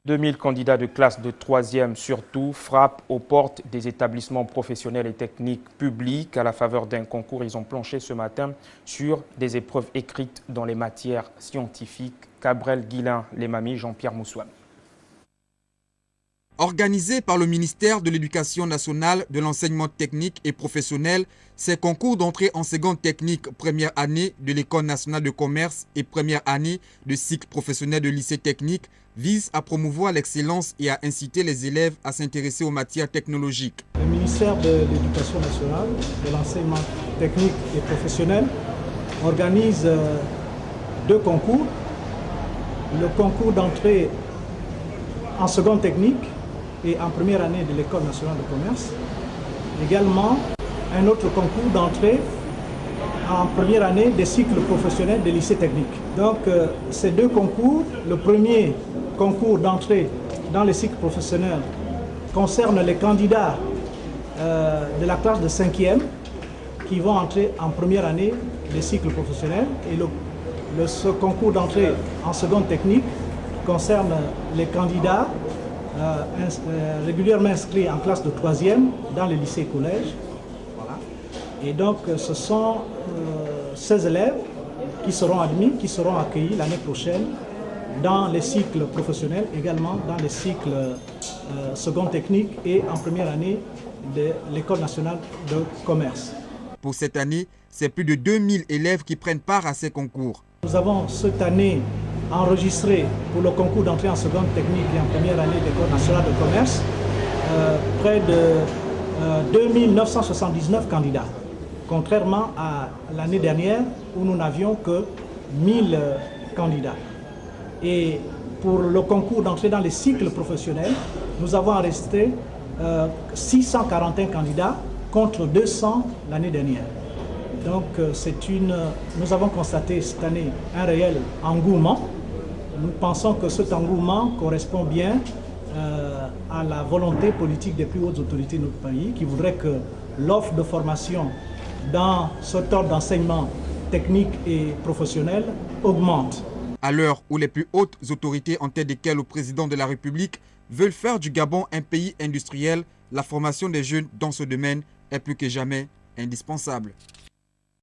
2000 candidats de classe de 3e surtout frappent aux portes des établissements professionnels et techniques publics. À la faveur d'un concours, ils ont planché ce matin sur des épreuves écrites dans les matières scientifiques. Cabrel Guillain, Lemami, Jean-Pierre Moussoua. Organisé par le ministère de l'Éducation nationale, de l'enseignement technique et professionnel, ces concours d'entrée en seconde technique première année de l'École nationale de commerce et première année de cycle professionnel de lycée technique visent à promouvoir l'excellence et à inciter les élèves à s'intéresser aux matières technologiques. Le ministère de l'Éducation nationale, de l'enseignement technique et professionnel organise deux concours. Le concours d'entrée en seconde technique et en première année de l'École nationale de commerce. Également, un autre concours d'entrée en première année des cycles professionnels des lycées techniques. Donc, ces deux concours, le premier concours d'entrée dans les cycles professionnels concerne les candidats de la classe de 5e qui vont entrer en première année des cycles professionnels. Et ce concours d'entrée en seconde technique concerne les candidats régulièrement inscrits en classe de 3e dans les lycées et collèges. Voilà. Et donc ce sont ces élèves qui seront admis, qui seront accueillis l'année prochaine dans les cycles professionnels, également dans les cycles seconde technique et en première année de l'École nationale de commerce. Pour cette année, c'est plus de 2000 élèves qui prennent part à ces concours. Nous avons cette année enregistré pour le concours d'entrée en seconde technique et en première année de l'École nationale de commerce près de 2979 candidats, contrairement à l'année dernière où nous n'avions que 1000 candidats. Et pour le concours d'entrée dans les cycles professionnels, nous avons enregistré 641 candidats contre 200 l'année dernière. Donc nous avons constaté cette année un réel engouement. Nous pensons que cet engouement correspond bien à la volonté politique des plus hautes autorités de notre pays qui voudraient que l'offre de formation dans cet ordre d'enseignement technique et professionnel augmente. À l'heure où les plus hautes autorités, en tête desquelles le président de la République, veulent faire du Gabon un pays industriel, la formation des jeunes dans ce domaine est plus que jamais indispensable.